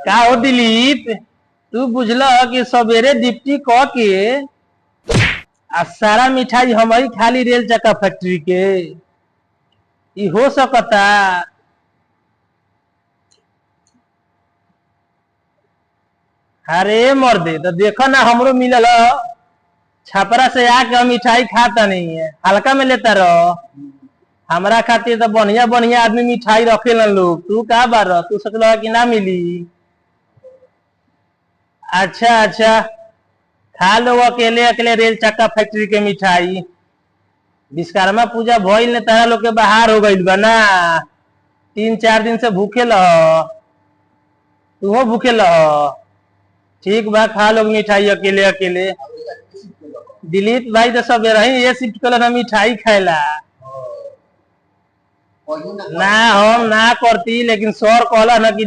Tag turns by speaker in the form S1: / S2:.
S1: का हो दिलीप, तू बुझल कि सवेरे डिप्टी क के आ सारा मिठाई हमारी खाली रेल चक्का फैक्ट्री के ई हो सकता। अरे मर्दे तो देखो ना, हमरो मिलल ह। छपरा से आके हम मिठाई खाता नहीं है, हल्का में लेता रहो। हमारा खातिर तो बढ़िया बढ़िया आदमी मिठाई रखे ना लोग। तू का बार तू सोचल कि ना मिली। अच्छा अच्छा, खा लो अकेले अकेले रेल चक्का फैक्ट्री के मिठाई। विश्वकर्मा पूजा भइल ने, तारा लोग के बाहर हो गइल बा ना। 3-4 दिन से भूखे लह। तू भूखे लह। ठीक बा, खा लोग मिठाई अकेले अकेले। दिलीप भाई तो सब रही ये शिफ्ट कल ना मिठाई खाएला ना। हम ना करती, लेकिन सर कहला ना कि